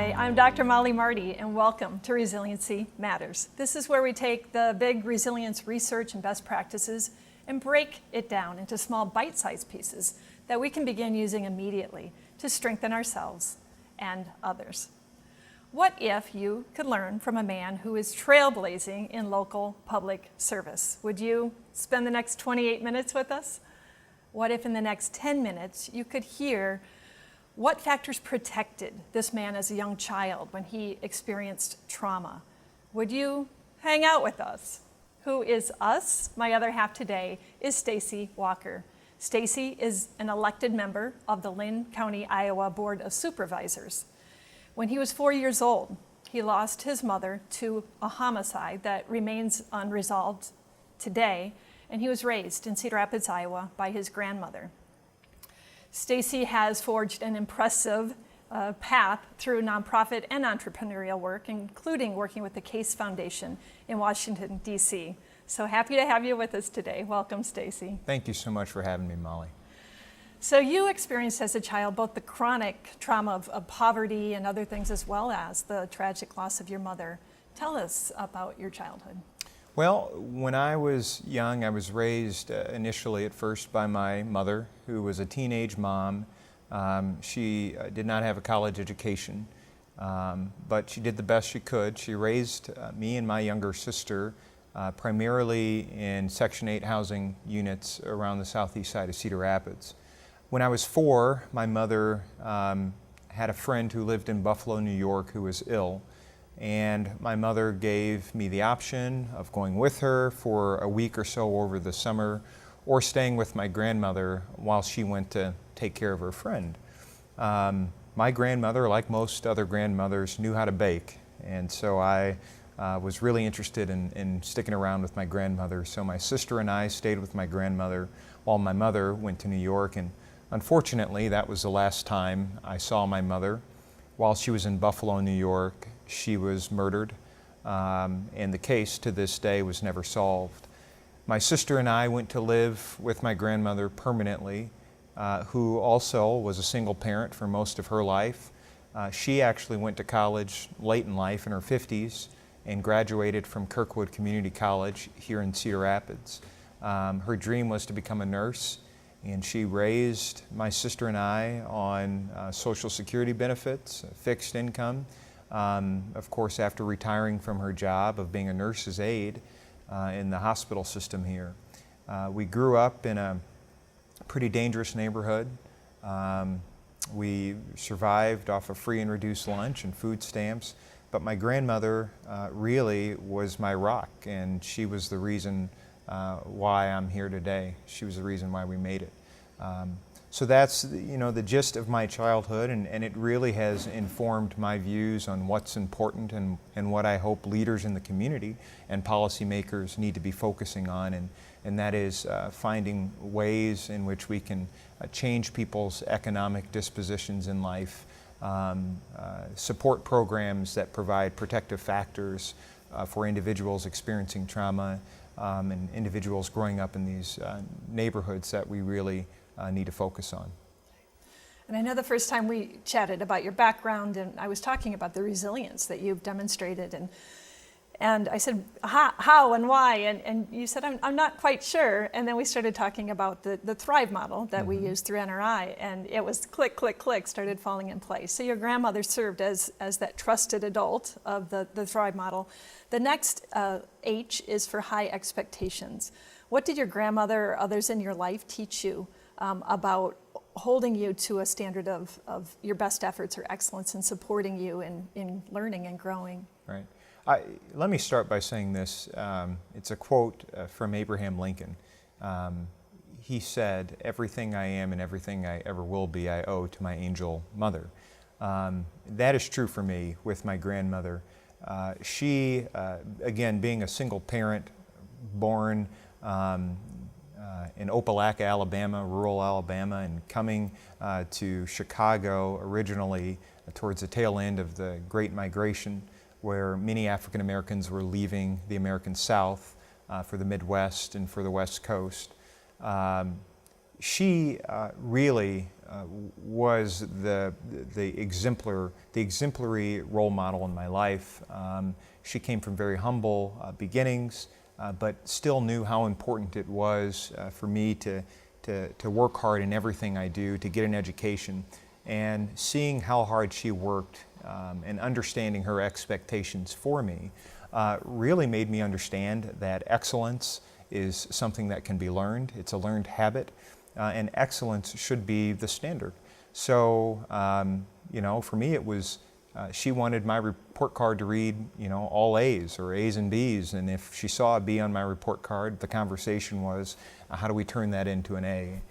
Hi, I'm Dr. Mollie Marti, and welcome to Resiliency Matters. This is where we take the big resilience research and best practices and break it down into small bite-sized pieces that we can begin using immediately to strengthen ourselves and others. What if you could learn from a man who is trailblazing in local public service? Would you spend the next 28 minutes with us? What if in the next 10 minutes you could hear what factors protected this man as a young child when he experienced trauma? Would you hang out with us? Who is us? My other half today is Stacy Walker. Stacy is an elected member of the Linn County, Iowa Board of Supervisors. When he was 4 years old, he lost his mother to a homicide that remains unresolved today, and he was raised in Cedar Rapids, Iowa by his grandmother. Stacy has forged an impressive path through nonprofit and entrepreneurial work, including working with the Case Foundation in Washington, D.C. So happy to have you with us today. Welcome, Stacy. Thank you so much for having me, Mollie. So you experienced as a child both the chronic trauma of poverty and other things, as well as the tragic loss of your mother. Tell us about your childhood. Well, when I was young, I was raised initially at first by my mother, who was a teenage mom. She did not have a college education, but she did the best she could. She raised me and my younger sister primarily in Section 8 housing units around the southeast side of Cedar Rapids. When I was 4, my mother had a friend who lived in Buffalo, New York, who was ill. And my mother gave me the option of going with her for a week or so over the summer, or staying with my grandmother while she went to take care of her friend. My grandmother, like most other grandmothers, knew how to bake, and so I was really interested in sticking around with my grandmother. So my sister and I stayed with my grandmother while my mother went to New York, and unfortunately that was the last time I saw my mother. While she was in Buffalo, New York, she was murdered, and the case to this day was never solved. My sister and I went to live with my grandmother permanently, who also was a single parent for most of her life. She actually went to college late in life, in her 50s, and graduated from Kirkwood Community College here in Cedar Rapids. Her dream was to become a nurse, and she raised my sister and I on Social Security benefits, fixed income. Of course, after retiring from her job of being a nurse's aide in the hospital system here. We grew up in a pretty dangerous neighborhood. We survived off of free and reduced lunch and food stamps, but my grandmother really was my rock, and she was the reason why I'm here today. She was the reason why we made it. So that's, the gist of my childhood, and it really has informed my views on what's important and what I hope leaders in the community and policymakers need to be focusing on, and that is finding ways in which we can change people's economic dispositions in life, support programs that provide protective factors for individuals experiencing trauma, and individuals growing up in these neighborhoods that we really need to focus on. And I know the first time we chatted about your background, and I was talking about the resilience that you've demonstrated, and I said, how and why? And you said, I'm not quite sure. And then we started talking about the Thrive model that we use through NRI, and it was click, click, click, started falling in place. So your grandmother served as that trusted adult of the Thrive model. The next H is for high expectations. What did your grandmother or others in your life teach you about holding you to a standard of your best efforts or excellence and supporting you in learning and growing? Right. Let me start by saying this. It's a quote from Abraham Lincoln. He said, "Everything I am and everything I ever will be, I owe to my angel mother." That is true for me with my grandmother. She, again, being a single parent, born in Opelika, Alabama, rural Alabama, and coming to Chicago originally towards the tail end of the Great Migration, where many African Americans were leaving the American South for the Midwest and for the West Coast. She really was the exemplary role model in my life. She came from very humble beginnings, but still knew how important it was for me to work hard in everything I do, to get an education. And seeing how hard she worked and understanding her expectations for me really made me understand that excellence is something that can be learned. It's a learned habit, and excellence should be the standard. So, for me it was, she wanted my report card to read, all A's or A's and B's, and if she saw a B on my report card, the conversation was, how do we turn that into an A?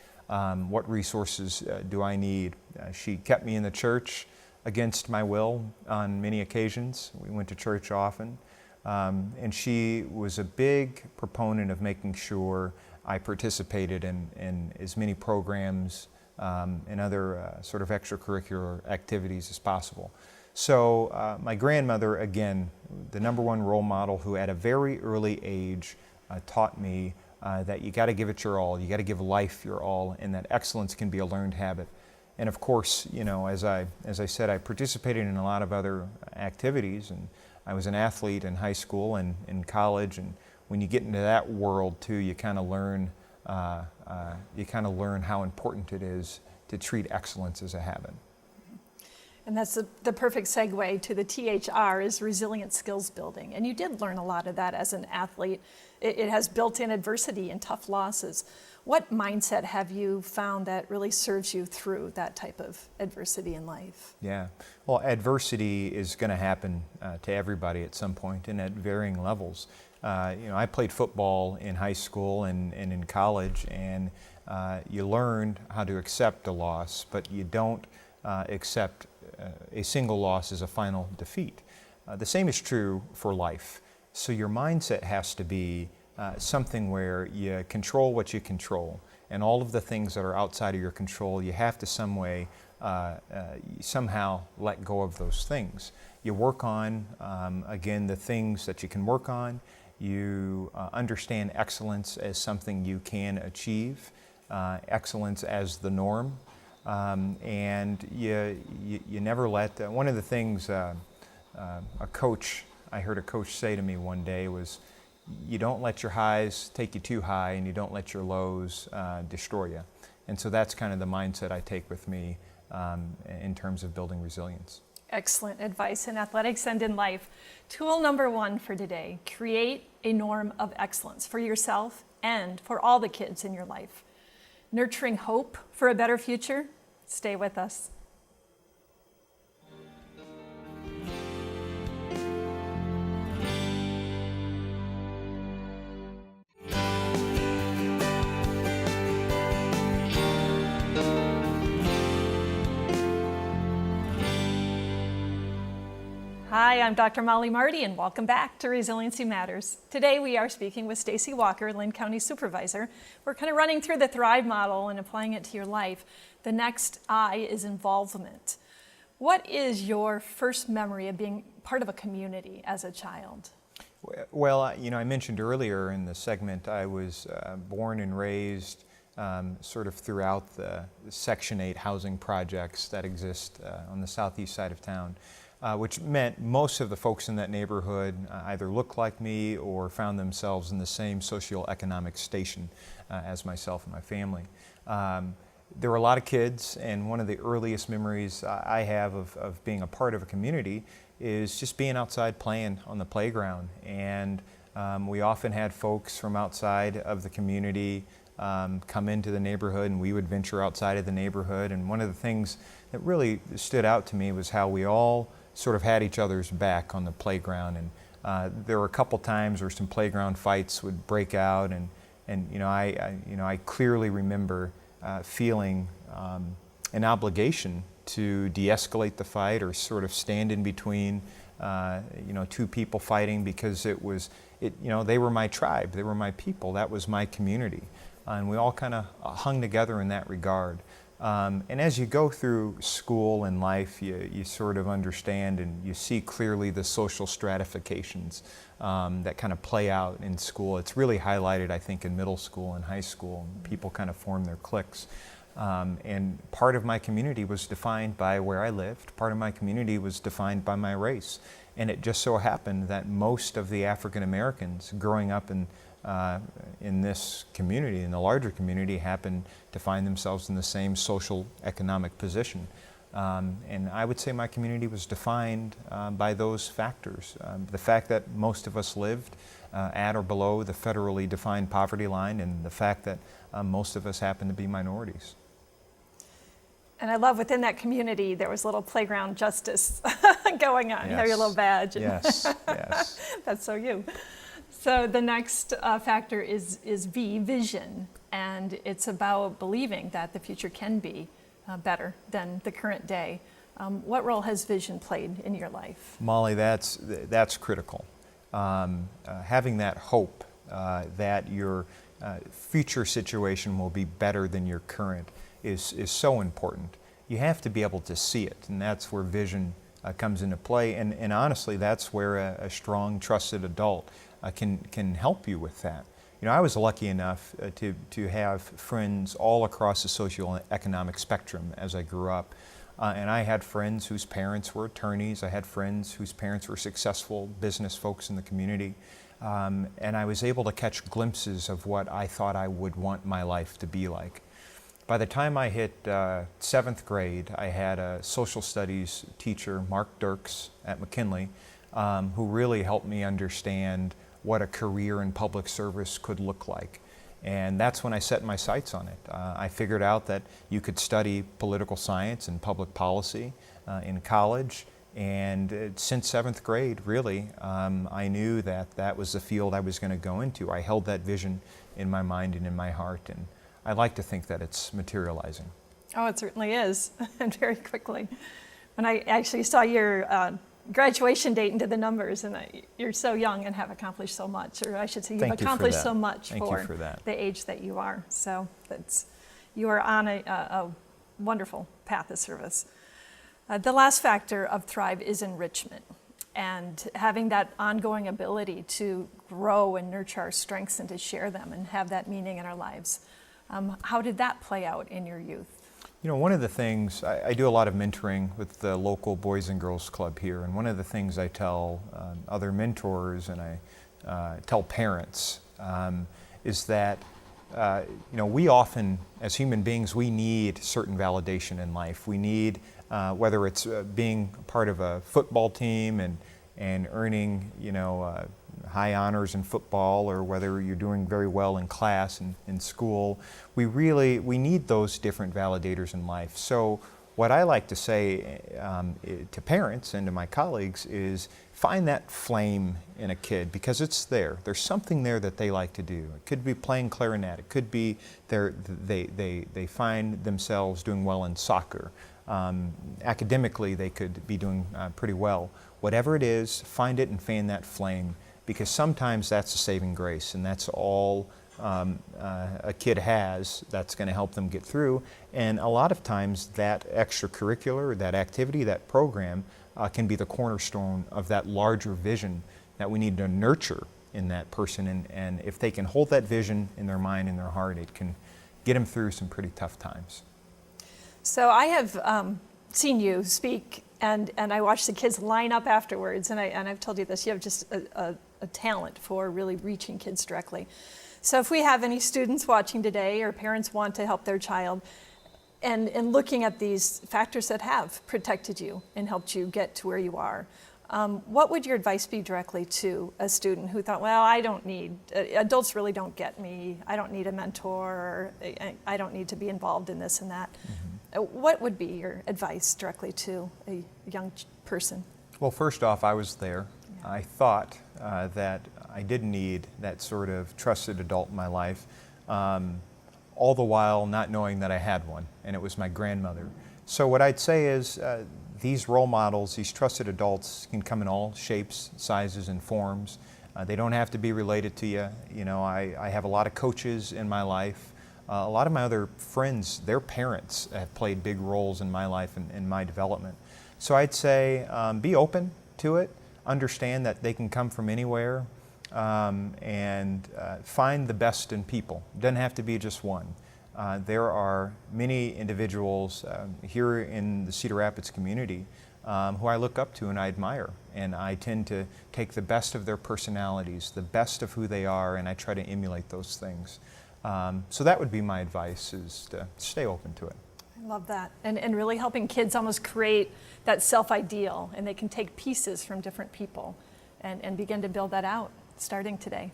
What resources do I need? She kept me in the church against my will on many occasions. We went to church often. And she was a big proponent of making sure I participated in as many programs and other sort of extracurricular activities as possible. So my grandmother, again, the number one role model who at a very early age taught me that you got to give it your all, you got to give life your all, and that excellence can be a learned habit. And of course, as I said, I participated in a lot of other activities, and I was an athlete in high school and in college, and when you get into that world too, you kind of learn how important it is to treat excellence as a habit. And that's the perfect segue to the THR, is resilient skills building. And you did learn a lot of that as an athlete. It has built-in adversity and tough losses. What mindset have you found that really serves you through that type of adversity in life? Yeah, well, adversity is going to happen to everybody at some point and at varying levels. I played football in high school and in college, and you learned how to accept a loss, but you don't accept a single loss as a final defeat. The same is true for life. So your mindset has to be something where you control what you control, and all of the things that are outside of your control, you have to somehow let go of those things. You work on, again, the things that you can work on. You understand excellence as something you can achieve, excellence as the norm, and you never let, one of the things I heard a coach say to me one day was, you don't let your highs take you too high, and you don't let your lows destroy you. And so that's kind of the mindset I take with me in terms of building resilience. Excellent advice in athletics and in life. Tool number one for today: create a norm of excellence for yourself and for all the kids in your life. Nurturing hope for a better future? Stay with us. Hi, I'm Dr. Mollie Marti, and welcome back to Resiliency Matters. Today we are speaking with Stacy Walker, Linn County Supervisor. We're kind of running through the Thrive model and applying it to your life. The next I is involvement. What is your first memory of being part of a community as a child? Well, I mentioned earlier in the segment I was born and raised sort of throughout the Section 8 housing projects that exist on the southeast side of town. Which meant most of the folks in that neighborhood either looked like me or found themselves in the same socioeconomic station as myself and my family. There were a lot of kids, and one of the earliest memories I have of being a part of a community is just being outside playing on the playground. And we often had folks from outside of the community come into the neighborhood, and we would venture outside of the neighborhood. And one of the things that really stood out to me was how we all sort of had each other's back on the playground, and there were a couple times where some playground fights would break out, and I clearly remember feeling an obligation to de-escalate the fight or sort of stand in between two people fighting, because they were my tribe, they were my people, that was my community, and we all kind of hung together in that regard. And as you go through school and life, you sort of understand and you see clearly the social stratifications that kind of play out in school. It's really highlighted, I think, in middle school and high school. People kind of form their cliques. And part of my community was defined by where I lived. Part of my community was defined by my race. And it just so happened that most of the African Americans growing up in this community, in the larger community, happened to find themselves in the same social economic position. And I would say my community was defined by those factors. The fact that most of us lived at or below the federally defined poverty line, and the fact that most of us happen to be minorities. And I love within that community, there was a little playground justice going on. You have your Yes. little badge. Yes, yes. That's so you. So the next factor is vision. And it's about believing that the future can be better than the current day. What role has vision played in your life? Molly, that's critical. Having that hope that your future situation will be better than your current is so important. You have to be able to see it, and that's where vision comes into play. And honestly, that's where a strong, trusted adult can help you with that. You know, I was lucky enough to have friends all across the socioeconomic spectrum as I grew up. And I had friends whose parents were attorneys. I had friends whose parents were successful business folks in the community. And I was able to catch glimpses of what I thought I would want my life to be like. By the time I hit 7th grade, I had a social studies teacher, Mark Dirks at McKinley, who really helped me understand what a career in public service could look like. And that's when I set my sights on it. I figured out that you could study political science and public policy in college. And since 7th grade, really, I knew that that was the field I was going to go into. I held that vision in my mind and in my heart. And I like to think that it's materializing. Oh, it certainly is, and very quickly. When I actually saw your graduation date into the numbers, and you're so young and have accomplished so much, or I should say, you've accomplished so much for the age that you are. So you are on a wonderful path of service. The last factor of Thrive is enrichment, and having that ongoing ability to grow and nurture our strengths and to share them and have that meaning in our lives. How did that play out in your youth? You know, one of the things, I do a lot of mentoring with the local Boys and Girls Club here, and one of the things I tell other mentors and I tell parents is that, you know, we often, as human beings, we need certain validation in life. We need, whether it's being part of a football team and earning, you know, high honors in football, or whether you're doing very well in class and in school, we need those different validators in life. So what I like to say to parents and to my colleagues is find that flame in a kid, because it's there. There's something there that they like to do. It could be playing clarinet. It could be they find themselves doing well in soccer. Academically, they could be doing pretty well. Whatever it is, find it and fan that flame, because sometimes that's a saving grace, and that's all a kid has that's going to help them get through. And a lot of times that extracurricular, that activity, that program can be the cornerstone of that larger vision that we need to nurture in that person. And if they can hold that vision in their mind and their heart, it can get them through some pretty tough times. So I have seen you speak, and I watch the kids line up afterwards, and I've told you this, you have just a talent for really reaching kids directly. So if we have any students watching today, or parents want to help their child, and looking at these factors that have protected you and helped you get to where you are, what would your advice be directly to a student who thought, well, I don't need, adults really don't get me, I don't need a mentor, or I don't need to be involved in this and that. Mm-hmm. What would be your advice directly to a young person? Well, first off, I was there. Yeah. I thought that I didn't need that sort of trusted adult in my life, all the while not knowing that I had one, and it was my grandmother. So what I'd say is these role models, these trusted adults, can come in all shapes, sizes, and forms. They don't have to be related to you. You know, I have a lot of coaches in my life. A lot of my other friends, their parents have played big roles in my life and in my development. So I'd say be open to it, understand that they can come from anywhere, and find the best in people. It doesn't have to be just one. there are many individuals here in the Cedar Rapids community who I look up to and I admire. And I tend to take the best of their personalities, the best of who they are, and I try to emulate those things. So that would be my advice, is to stay open to it. I love that. And really helping kids almost create that self-ideal, and they can take pieces from different people and begin to build that out starting today.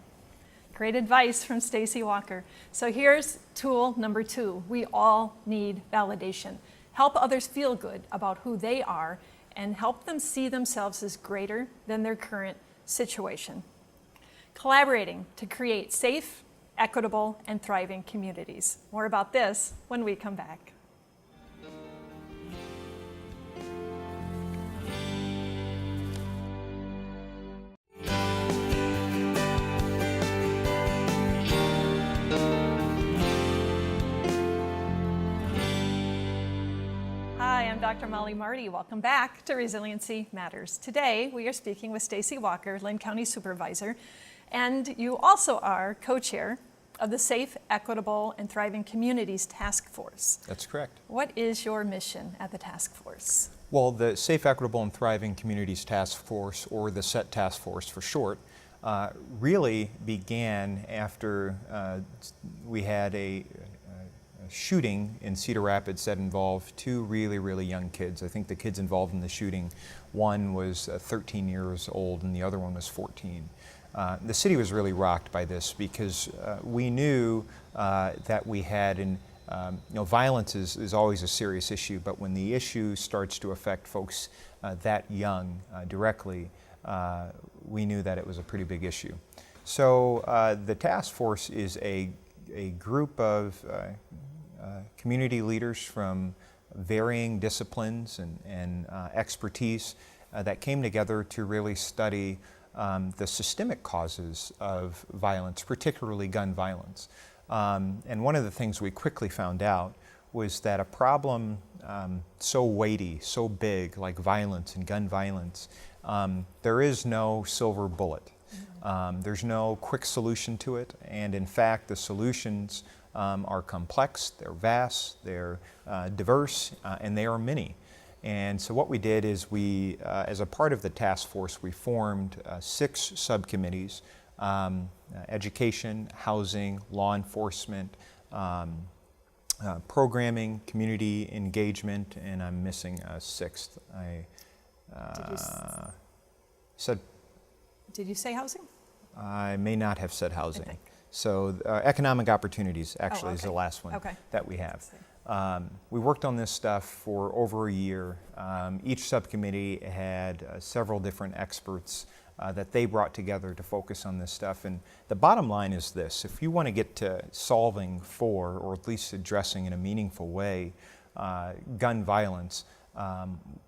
Great advice from Stacy Walker. So here's tool number 2. We all need validation. Help others feel good about who they are and help them see themselves as greater than their current situation. Collaborating to create safe, equitable, and thriving communities. More about this when we come back. Hi, I'm Dr. Mollie Marti. Welcome back to Resiliency Matters. Today, we are speaking with Stacy Walker, Linn County Supervisor, and you also are co-chair of the Safe, Equitable, and Thriving Communities Task Force. That's correct. What is your mission at the task force? Well, the Safe, Equitable, and Thriving Communities Task Force, or the SET Task Force for short, really began after we had a shooting in Cedar Rapids that involved 2 really young kids. I think the kids involved in the shooting, one was 13 years old and the other one was 14. The city was really rocked by this because we knew that we had, violence is always a serious issue, but when the issue starts to affect folks that young directly, we knew that it was a pretty big issue. So the task force is a group of community leaders from varying disciplines and expertise that came together to really study the systemic causes of violence, particularly gun violence. And one of the things we quickly found out was that a problem so weighty, so big, like violence and gun violence, there is no silver bullet. There's no quick solution to it, and in fact the solutions are complex, they're vast, they're diverse, and they are many. And so what we did is we, as a part of the task force, we formed 6 subcommittees: education, housing, law enforcement, programming, community engagement, and I'm missing a 6th. Did you say housing? I may not have said housing. Okay. So economic opportunities actually is okay. the last one Okay. that we have. We worked on this stuff for over a year. Each subcommittee had several different experts that they brought together to focus on this stuff. And the bottom line is this: if you want to get to solving for, or at least addressing in a meaningful way, gun violence,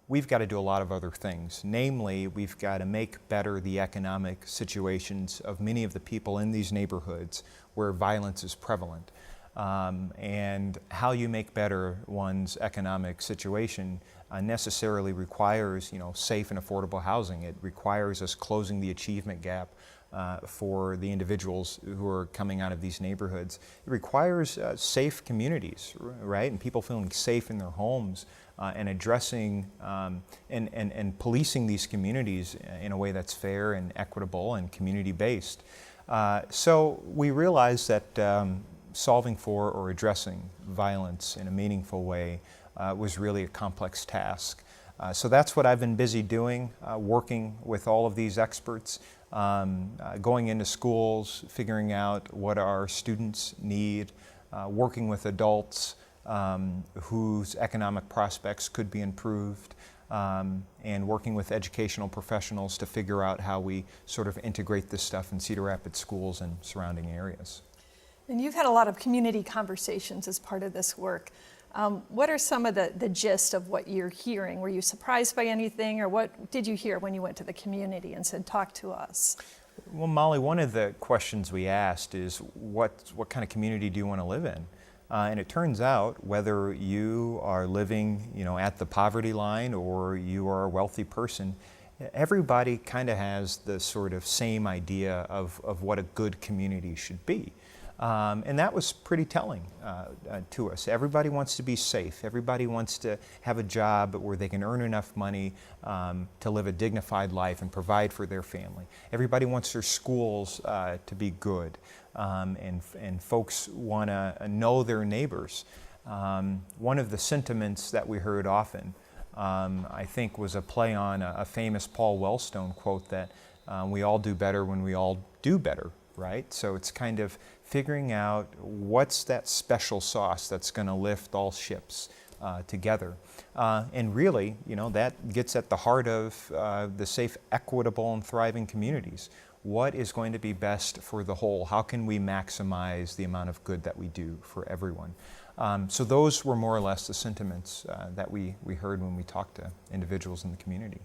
we've got to do a lot of other things. Namely, we've got to make better the economic situations of many of the people in these neighborhoods where violence is prevalent. And how you make better one's economic situation necessarily requires, safe and affordable housing. It requires us closing the achievement gap for the individuals who are coming out of these neighborhoods. It requires safe communities, right? And people feeling safe in their homes and addressing and policing these communities in a way that's fair and equitable and community-based. So we realized that solving for or addressing violence in a meaningful way was really a complex task. So that's what I've been busy doing, working with all of these experts, going into schools, figuring out what our students need, working with adults whose economic prospects could be improved, and working with educational professionals to figure out how we sort of integrate this stuff in Cedar Rapids schools and surrounding areas. And you've had a lot of community conversations as part of this work. What are some of the gist of what you're hearing? Were you surprised by anything, or what did you hear when you went to the community and said, talk to us? Well, Mollie, one of the questions we asked is, what kind of community do you want to live in? And it turns out, whether you are living, at the poverty line or you are a wealthy person, everybody kind of has the sort of same idea of what a good community should be. And that was pretty telling to us. Everybody wants to be safe. Everybody wants to have a job where they can earn enough money to live a dignified life and provide for their family. Everybody wants their schools to be good, and folks want to know their neighbors. One of the sentiments that we heard often, I think, was a play on a famous Paul Wellstone quote that we all do better when we all do better, right? So it's kind of figuring out what's that special sauce that's going to lift all ships together. And really, that gets at the heart of the safe, equitable, and thriving communities. What is going to be best for the whole? How can we maximize the amount of good that we do for everyone? So those were more or less the sentiments that we heard when we talked to individuals in the community.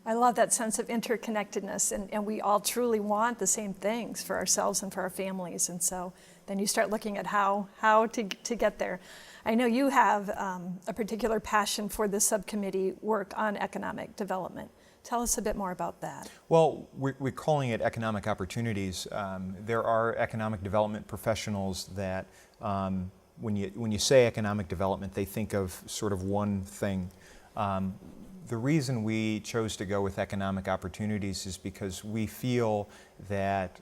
I love that sense of interconnectedness, and we all truly want the same things for ourselves and for our families. And so then you start looking at how to get there. I know you have a particular passion for the subcommittee work on economic development. Tell us a bit more about that. Well, we're calling it economic opportunities. There are economic development professionals that when you say economic development, they think of sort of one thing. The reason we chose to go with economic opportunities is because we feel that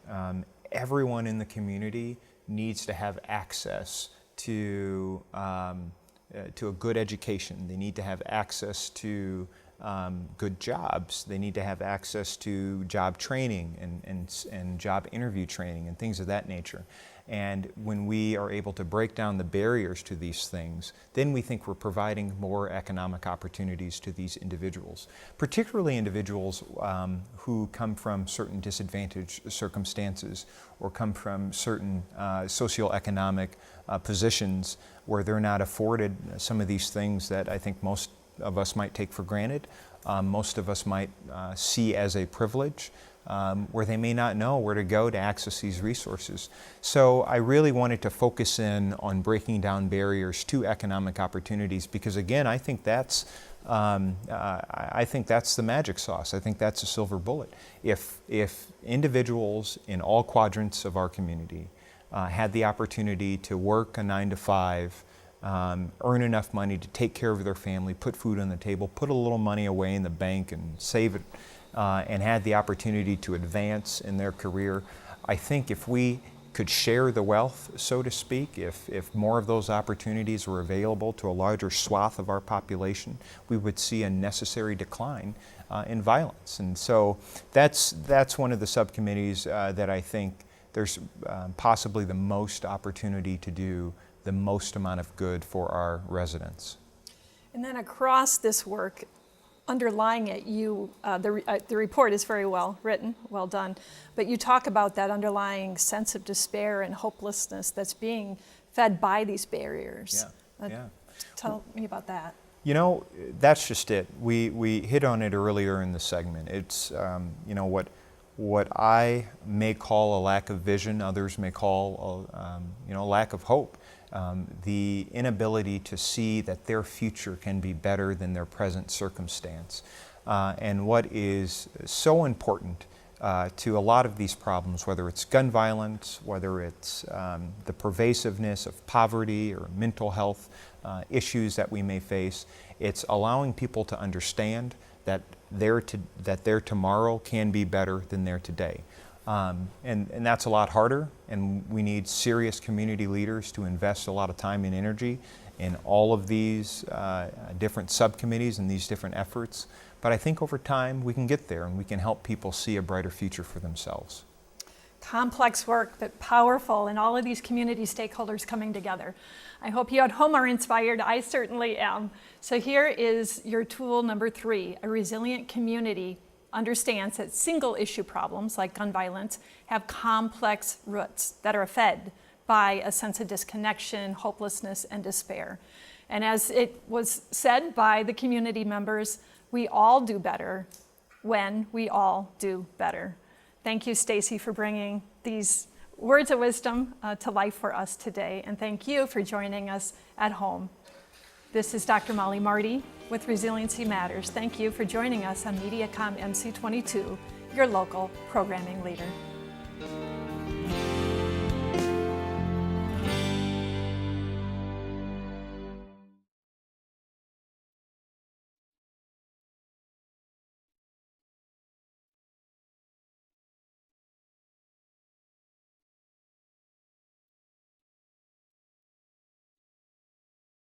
everyone in the community needs to have access to a good education. They need to have access to good jobs. They need to have access to job training and job interview training and things of that nature. And when we are able to break down the barriers to these things, then we think we're providing more economic opportunities to these individuals, particularly individuals who come from certain disadvantaged circumstances or come from certain socioeconomic positions where they're not afforded some of these things that I think most of us might take for granted, most of us might see as a privilege, where they may not know where to go to access these resources. So I really wanted to focus in on breaking down barriers to economic opportunities because, again, I think that's the magic sauce. I think that's a silver bullet. If individuals in all quadrants of our community had the opportunity to work a 9-to-5, earn enough money to take care of their family, put food on the table, put a little money away in the bank and save it, and had the opportunity to advance in their career, I think if we could share the wealth, so to speak, if more of those opportunities were available to a larger swath of our population, we would see a necessary decline in violence. And so that's one of the subcommittees that I think there's possibly the most opportunity to do the most amount of good for our residents. And then across this work, underlying it, the report is very well written, well done, but you talk about that underlying sense of despair and hopelessness that's being fed by these barriers. Yeah. Tell me about that. That's just it. We hit on it earlier in the segment. It's what I may call a lack of vision, others may call a lack of hope. The inability to see that their future can be better than their present circumstance. And what is so important to a lot of these problems, whether it's gun violence, whether it's the pervasiveness of poverty or mental health issues that we may face, it's allowing people to understand that their tomorrow can be better than their today. And that's a lot harder, and we need serious community leaders to invest a lot of time and energy in all of these different subcommittees and these different efforts. But I think over time we can get there and we can help people see a brighter future for themselves. Complex work, but powerful, and all of these community stakeholders coming together. I hope you at home are inspired. I certainly am. So here is your tool number 3, a resilient community understands that single issue problems like gun violence have complex roots that are fed by a sense of disconnection, hopelessness, and despair. And as it was said by the community members, we all do better when we all do better. Thank you, Stacy, for bringing these words of wisdom to life for us today. And thank you for joining us at home. This is Dr. Mollie Marti with Resiliency Matters. Thank you for joining us on MediaCom MC22, your local programming leader.